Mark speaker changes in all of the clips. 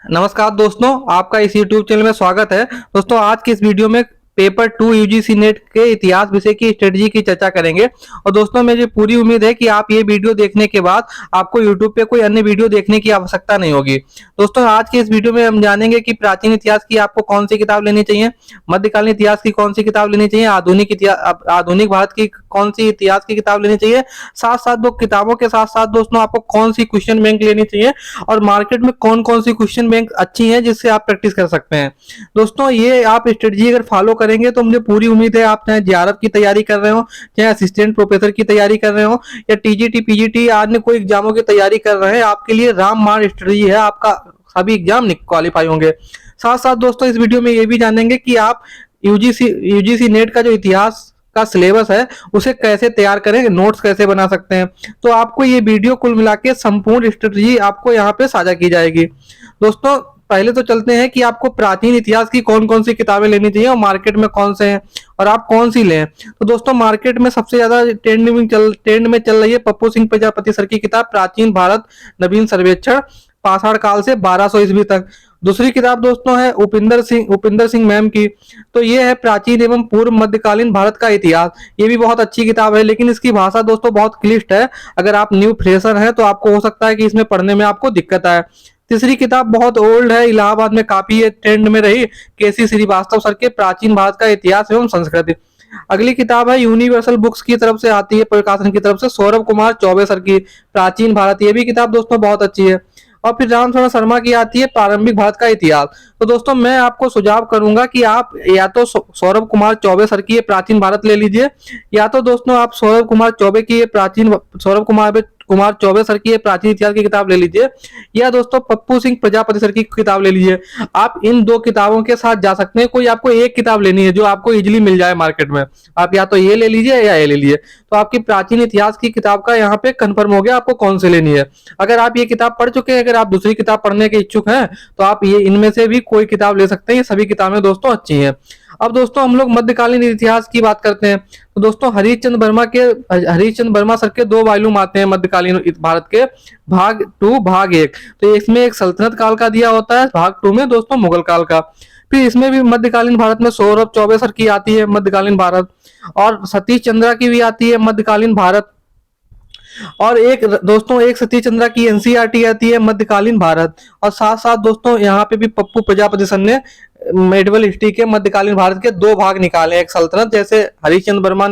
Speaker 1: नमस्कार दोस्तों, आपका इस YouTube चैनल में स्वागत है। दोस्तों, आज की इस वीडियो में पेपर 2 यूजीसी नेट के इतिहास विषय की स्ट्रेटजी की चर्चा करेंगे। और दोस्तों, मुझे पूरी उम्मीद है कि आप ये वीडियो देखने के बाद आपको YouTube पे कोई अन्य वीडियो देखने की आवश्यकता नहीं होगी। दोस्तों, आज के इस वीडियो में हम जानेंगे कि प्राचीन इतिहास की आपको कौन सी किताब लेनी चाहिए, मध्यकालीन इतिहास की कौन सी किताब लेनी चाहिए, आधुनिक भारत की कौन सी इतिहास की किताब लेनी चाहिए। साथ साथ दो किताबों के साथ साथ दोस्तों आपको कौन सी क्वेश्चन बैंक लेनी चाहिए और मार्केट में कौन कौन सी क्वेश्चन बैंक अच्छी हैं जिससे आप प्रैक्टिस कर सकते हैं। दोस्तों, ये आप स्ट्रेटजी अगर फॉलो करेंगे तो मुझे पूरी उम्मीद है आप चाहे जेआरएफ की तैयारी कर रहे हो, चाहे असिस्टेंट प्रोफेसर की तैयारी कर रहे हो या टीजीटी पीजीटी अन्य कोई एग्जामों की तैयारी कर रहे हैं, आपके लिए रामबाण स्ट्रेटजी है। आपका सभी एग्जाम क्वालिफाई होंगे। साथ साथ दोस्तों इस वीडियो में ये भी जानेंगे कि आप यूजीसी नेट का जो इतिहास का सिलेबस है उसे कैसे तैयार करें, नोट्स कैसे बना सकते हैं। तो आपको ये वीडियो कुल मिला के संपूर्ण स्ट्रेटजी आपको यहाँ पे साझा की जाएगी। दोस्तों, पहले तो चलते हैं कि आपको प्राचीन इतिहास की कौन कौन सी किताबें लेनी चाहिए और मार्केट में कौन से हैं और आप कौन सी लें। तो दोस्तों, मार्केट में सबसे ज्यादा ट्रेंड में चल रही है पप्पू सिंह प्रजापति सर की किताब प्राचीन भारत नवीन सर्वेक्षण, पाषाण काल से 1200 ईस्वी तक। दूसरी किताब दोस्तों है उपिंदर सिंह मैम की। तो ये है प्राचीन एवं पूर्व मध्यकालीन भारत का इतिहास। ये भी बहुत अच्छी किताब है, लेकिन इसकी भाषा दोस्तों बहुत क्लिष्ट है। अगर आप न्यू फ्रेशर हैं तो आपको हो सकता है कि इसमें पढ़ने में आपको दिक्कत आए। तीसरी किताब बहुत ओल्ड है, इलाहाबाद में काफी ट्रेंड में रही, केसी श्रीवास्तव सर के प्राचीन भारत का इतिहास एवं संस्कृति। अगली किताब है यूनिवर्सल बुक्स की तरफ से आती है, प्रकाशन की तरफ से सौरभ कुमार चौबे सर की प्राचीन भारत। ये भी किताब दोस्तों बहुत अच्छी है। और फिर रामचरण शर्मा की आती है प्रारंभिक भारत का इतिहास। तो दोस्तों, मैं आपको सुझाव करूंगा कि आप या तो सौरभ कुमार चौबे सर की ये प्राचीन भारत ले लीजिए, या तो दोस्तों आप सौरभ कुमार चौबे सर की ये प्राचीन इतिहास की किताब ले लीजिए, या दोस्तों पप्पू सिंह प्रजापति सर की किताब ले लीजिए। आप इन दो किताबों के साथ जा सकते हैं। कोई आपको एक किताब लेनी है जो आपको इजीली मिल जाए मार्केट में, आप या तो ये ले लीजिए या ये ले लीजिए। तो आपकी प्राचीन इतिहास की किताब का यहाँ पे कंफर्म हो गया आपको कौन सी लेनी है। अगर आप ये किताब पढ़ चुके हैं, अगर आप दूसरी किताब पढ़ने के इच्छुक हैं, तो आप ये इनमें से भी कोई किताब ले सकते हैं। ये सभी किताबें दोस्तों अच्छी हैं। अब दोस्तों हम लोग मध्यकालीन इतिहास की बात करते हैं। तो दोस्तों हरीशचंद्र वर्मा सर के दो वॉल्यूम आते हैं मध्यकालीन भारत के, भाग 2 भाग 1। तो इसमें एक सल्तनत काल का दिया होता है, भाग 2 में दोस्तों मुगल काल का। फिर इसमें भी मध्यकालीन भारत में सौरभ चौबे सर की आती है मध्यकालीन भारत, और सतीश चंद्रा की भी आती है मध्यकालीन भारत। और एक सतीश चंद्रा की एनसीईआरटी आती है मध्यकालीन भारत। और साथ साथ दोस्तों यहाँ पे भी पप्पू प्रजापति सर ने मेडिवल हिस्ट्री के मध्यकालीन भारत के दो भाग निकाले हैं। एक सल्तनत, जैसे हरीशचंद्र वर्मा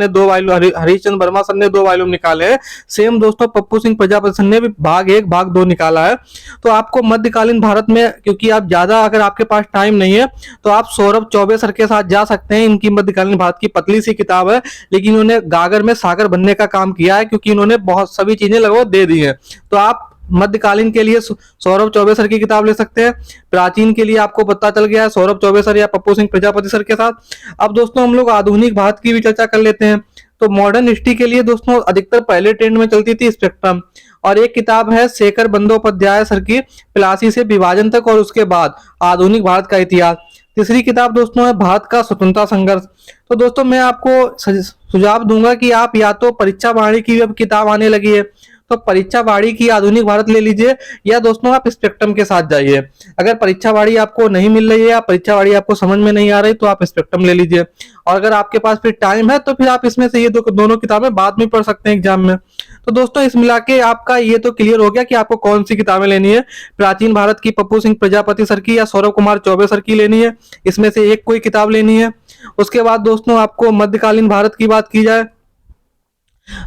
Speaker 1: सर ने दो वॉल्यूम निकाले हैं, सेम दोस्तों पप्पू सिंह प्रजापति सर ने भी भाग 1 भाग 2 निकाला है। तो आपको मध्यकालीन भारत में, क्योंकि आप ज्यादा अगर आपके पास टाइम नहीं है, तो आप सौरभ चौबे सर के साथ जा सकते हैं। इनकी मध्यकालीन भारत की पतली सी किताब है, लेकिन इन्होंने गागर में सागर बनने का काम किया है, क्योंकि इन्होंने बहुत सभी चीजें लगभग दे दी है। तो आप मध्यकालीन के लिए सौरभ चौबे सर की किताब ले सकते हैं। प्राचीन के लिए आपको पता चल गया है सौरभ चौबे सर या पप्पू सिंह प्रजापति सर के साथ। अब दोस्तों हम लोग आधुनिक भारत की भी चर्चा कर लेते हैं। तो मॉडर्न हिस्ट्री के लिए दोस्तों अधिकतर पहले ट्रेंड में चलती थी स्पेक्ट्रम, और एक किताब है शेखर बंदोपाध्याय सर की प्लासी से विभाजन तक और उसके बाद आधुनिक भारत का इतिहास। तीसरी किताब दोस्तों है भारत का स्वतंत्रता संघर्ष। तो दोस्तों मैं आपको सुझाव दूंगा कि आप या तो परीक्षा वाणी की अब किताब आने लगी है, तो परीक्षा वाणी की आधुनिक भारत ले लीजिए, या दोस्तों आप स्पेक्ट्रम के साथ जाइए। अगर परीक्षा वाणी आपको नहीं मिल रही है या परीक्षा वाणी आपको समझ में नहीं आ रही, तो आप स्पेक्ट्रम ले लीजिए। और अगर आपके पास फिर टाइम है तो फिर आप इसमें से ये दोनों किताबें बाद में पढ़ सकते हैं एग्जाम में। तो दोस्तों इस मिला के आपका ये तो क्लियर हो गया कि आपको कौन सी किताबें लेनी है। प्राचीन भारत की पप्पू सिंह प्रजापति सर की या सौरभ कुमार चौबे सर की लेनी है, इसमें से एक कोई किताब लेनी है। उसके बाद दोस्तों आपको मध्यकालीन भारत की बात की जाए,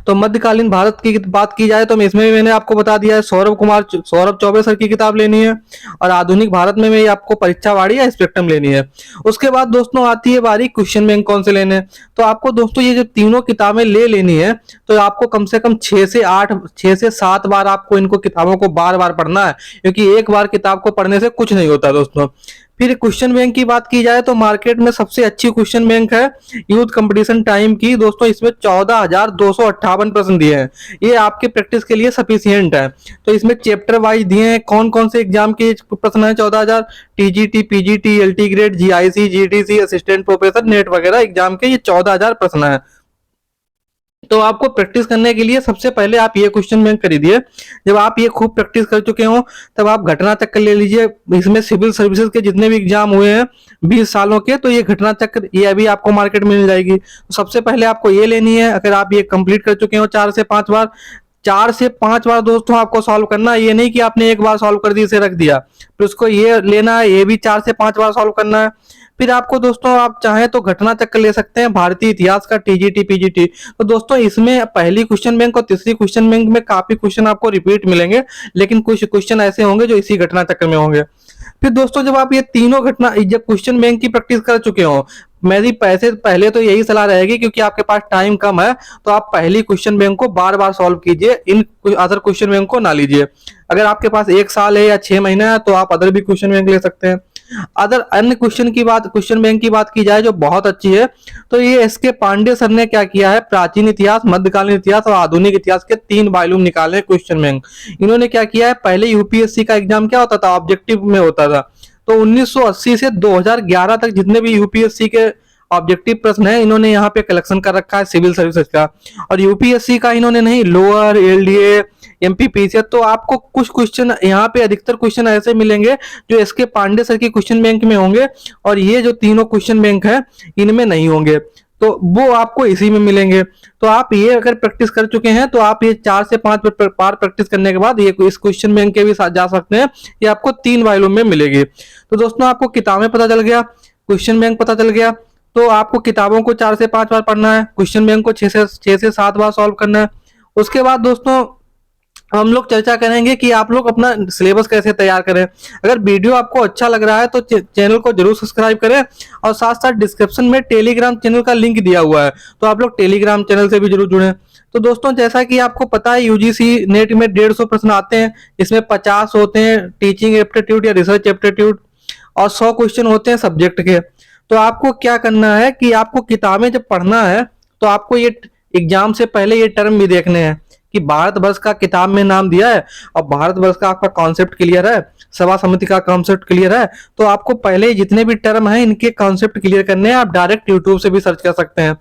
Speaker 1: तो मध्यकालीन भारत की बात की जाए तो इसमें भी मैंने आपको बता दिया है सौरभ चौबे सर की किताब लेनी है, और आधुनिक भारत में भी आपको परीक्षा वाणी या स्पेक्ट्रम लेनी है। उसके बाद दोस्तों आती है बारी क्वेश्चन बैंक कौन से लेने। तो आपको दोस्तों ये जो तीनों किताबें ले लेनी है, तो आपको कम से कम 6 से 7 बार आपको इनको किताबों को बार बार पढ़ना है, क्योंकि एक बार किताब को पढ़ने से कुछ नहीं होता दोस्तों। फिर क्वेश्चन बैंक की बात की जाए तो मार्केट में सबसे अच्छी क्वेश्चन बैंक है यूथ कंपटीशन टाइम की। दोस्तों इसमें 14,258 प्रश्न दिए हैं, ये आपके प्रैक्टिस के लिए सफिशियंट है। तो इसमें चैप्टर वाइज दिए हैं कौन कौन से एग्जाम के प्रश्न है। 14,000 TGT PGT LT grade GIC GTC assistant professor net वगैरह एग्जाम के ये 14,000 प्रश्न है। तो आपको प्रैक्टिस करने के लिए सबसे पहले आप ये क्वेश्चन बैंक खरीदिए। जब आप ये खूब प्रैक्टिस कर चुके हो तब आप घटना चक्र ले लीजिए। इसमें सिविल सर्विसेज के जितने भी एग्जाम हुए हैं 20 सालों के, तो ये घटना चक्र ये अभी आपको मार्केट में मिल जाएगी। तो सबसे पहले आपको ये लेनी है। अगर आप ये कंप्लीट कर चुके हो 4 से 5 बार, 4 से 5 बार दोस्तों आपको सॉल्व करना है। ये नहीं कि आपने एक बार सॉल्व कर दी इसे रख दिया, फिर उसको ये लेना है, ये भी 4 से 5 बार सॉल्व करना है। फिर आपको दोस्तों आप चाहें तो घटना चक्र ले सकते हैं भारतीय इतिहास का, टीजीटी पीजीटी। तो दोस्तों इसमें पहली क्वेश्चन बैंक और तीसरी क्वेश्चन बैंक में काफी क्वेश्चन आपको रिपीट मिलेंगे, लेकिन कुछ क्वेश्चन ऐसे होंगे जो इसी घटना चक्र में होंगे। फिर दोस्तों जब आप ये तीनों घटना जब क्वेश्चन बैंक की प्रैक्टिस कर चुके हो, मेरी पैसे पहले तो यही सलाह रहेगी, क्योंकि आपके पास टाइम कम है, तो आप पहली क्वेश्चन बैंक को बार बार सॉल्व कीजिए, इन अदर क्वेश्चन बैंक को ना लीजिए। अगर आपके पास 1 साल है या 6 महीना है तो आप अदर भी क्वेश्चन बैंक ले सकते हैं। अदर अन्य क्वेश्चन बैंक की बात की जाए जो बहुत अच्छी है, तो ये एसके पांडे सर ने क्या किया है, प्राचीन इतिहास, मध्यकालीन इतिहास और आधुनिक इतिहास के 3 वॉल्यूम निकाले क्वेश्चन बैंक। इन्होंने क्या किया है, पहले यूपीएससी का एग्जाम क्या होता था, ऑब्जेक्टिव में होता था। तो 1980 से 2011 तक जितने भी यूपीएससी के ऑब्जेक्टिव प्रश्न है इन्होंने यहाँ पे कलेक्शन कर रखा है सिविल सर्विसेज का। और यूपीएससी का इन्होंने नहीं, लोअर, एलडीए, एमपीपीसी। तो आपको कुछ क्वेश्चन यहाँ पे अधिकतर क्वेश्चन ऐसे मिलेंगे जो एसके पांडे सर की क्वेश्चन बैंक में होंगे, और ये जो तीनों क्वेश्चन बैंक है इनमें नहीं होंगे, तो वो आपको इसी में मिलेंगे। तो आप ये अगर प्रैक्टिस कर चुके हैं तो आप ये 4 से 5 बार प्रैक्टिस करने के बाद ये इस क्वेश्चन बैंक के भी साथ जा सकते हैं। ये आपको 3 वॉल्यूम में मिलेगी। तो दोस्तों आपको किताबें पता चल गया, क्वेश्चन बैंक पता चल गया। तो आपको किताबों को 4 से 5 बार पढ़ना है, क्वेश्चन बैंक को 6 से 7 बार सॉल्व करना है। उसके बाद दोस्तों हम लोग चर्चा करेंगे कि आप लोग अपना सिलेबस कैसे तैयार करें। अगर वीडियो आपको अच्छा लग रहा है तो चैनल को जरूर सब्सक्राइब करें, और साथ साथ डिस्क्रिप्शन में टेलीग्राम चैनल का लिंक दिया हुआ है, तो आप लोग टेलीग्राम चैनल से भी जरूर जुड़ें। तो दोस्तों जैसा कि आपको पता है यूजीसी नेट में 150 प्रश्न आते हैं, इसमें 50 होते हैं टीचिंग एप्टीट्यूड या रिसर्च एप्टीट्यूड, और 100 क्वेश्चन होते हैं सब्जेक्ट के। तो आपको क्या करना है कि आपको किताबें जब पढ़ना है तो आपको ये एग्जाम से पहले ये टर्म भी देखने हैं कि भारतवर्ष का किताब में नाम दिया है और भारतवर्ष का आपका कॉन्सेप्ट क्लियर है, सभा समिति का कॉन्सेप्ट क्लियर है, तो आपको पहले जितने भी टर्म हैं इनके कॉन्सेप्ट क्लियर करने हैं। आप डायरेक्ट यूट्यूब से भी सर्च कर सकते हैं।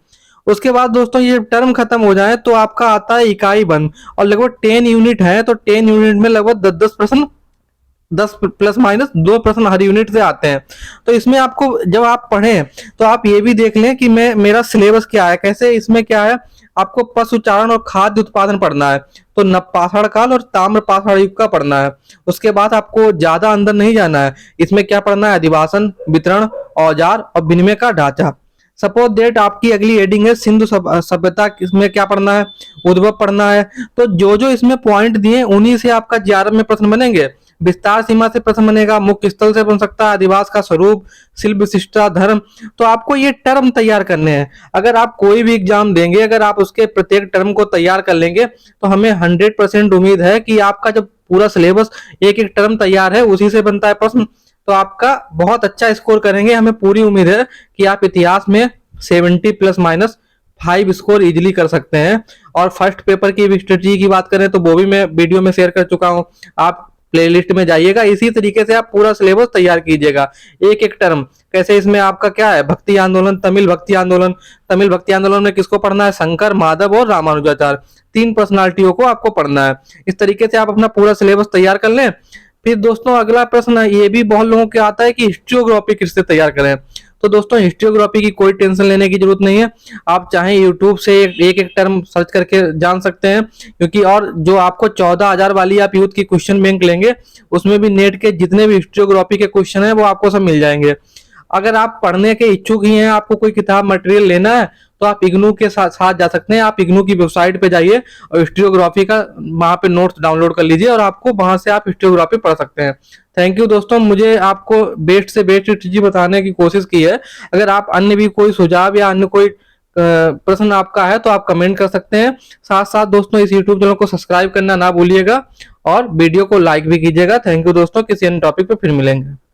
Speaker 1: उसके बाद दोस्तों ये टर्म खत्म हो जाए तो आपका आता है इकाई वन, और लगभग 10 यूनिट है, तो 10 यूनिट में लगभग 10 प्रश्न, 10 प्लस माइनस 2 प्रश्न हर यूनिट से आते हैं। तो इसमें आपको जब आप पढ़ें तो आप ये भी देख लें कि मेरा सिलेबस क्या है, कैसे इसमें क्या है। आपको पशु चारण और खाद्य उत्पादन पढ़ना है, तो नवपाषाण काल और ताम्र पाषाण युग का पढ़ना है। उसके बाद आपको ज्यादा अंदर नहीं जाना है, इसमें क्या पढ़ना है, अधिवासन, वितरण, औजार और विनिमय का ढांचा। सपोज दैट आपकी अगली हेडिंग है सिंधु सभ्यता, इसमें क्या पढ़ना है, उद्भव पढ़ना है। तो जो जो इसमें पॉइंट दिए उन्हीं से आपका 11 में प्रश्न बनेंगे। विस्तार सीमा से प्रश्न बनेगा, मुख्य स्थल से बन सकता है, अधिवास का स्वरूप, शिल्प विशिष्टता, धर्म। तो आपको ये टर्म तैयार करने हैं। अगर आप कोई भी एग्जाम देंगे, अगर आप उसके प्रत्येक टर्म को तैयार कर लेंगे तो हमें 100% उम्मीद है कि आपका जब पूरा सिलेबस एक एक टर्म तैयार है उसी से बनता है प्रश्न, तो आपका बहुत अच्छा स्कोर करेंगे। हमें पूरी उम्मीद है कि आप इतिहास में 70 प्लस माइनस 5 स्कोर इजिली कर सकते हैं। और फर्स्ट पेपर की स्ट्रेटजी की बात करें तो वो भी मैं वीडियो में शेयर कर चुका हूं, आप प्लेलिस्ट में जाइएगा। इसी तरीके से आप पूरा सिलेबस तैयार कीजिएगा, एक एक टर्म कैसे। इसमें आपका क्या है, भक्ति आंदोलन, तमिल भक्ति आंदोलन। तमिल भक्ति आंदोलन में किसको पढ़ना है, शंकर, माधव और रामानुजाचार्य, 3 पर्सनालिटियों को आपको पढ़ना है। इस तरीके से आप अपना पूरा सिलेबस तैयार कर लें। फिर दोस्तों अगला प्रश्न ये भी बहुत लोगों के आता है कि हिस्ट्रियोग्राफी किससे तैयार करें। तो दोस्तों हिस्ट्रियोग्राफी की कोई टेंशन लेने की जरूरत नहीं है, आप चाहें यूट्यूब से एक एक टर्म सर्च करके जान सकते हैं। क्योंकि और जो आपको 14,000 वाली आप यूथ की क्वेश्चन बैंक लेंगे उसमें भी नेट के जितने भी हिस्ट्रियोग्राफी के क्वेश्चन है वो आपको सब मिल जाएंगे। अगर आप पढ़ने के इच्छुक ही हैं, आपको कोई किताब मटेरियल लेना है, तो आप इग्नू के साथ जा सकते हैं। आप इग्नू की वेबसाइट पे जाइए और हिस्ट्रियोग्राफी का वहां पे नोट्स डाउनलोड कर लीजिए और आपको वहां से आप हिस्ट्रियोग्राफी पढ़ सकते हैं। थैंक यू दोस्तों, मुझे आपको बेस्ट से बेस्ट चीज बताने की कोशिश की है। अगर आप अन्य भी कोई सुझाव या अन्य कोई प्रश्न आपका है तो आप कमेंट कर सकते हैं। साथ साथ दोस्तों इस यूट्यूब चैनल को सब्सक्राइब करना ना भूलिएगा और वीडियो को लाइक भी कीजिएगा। थैंक यू दोस्तों, किसी अन्य टॉपिक पे फिर मिलेंगे।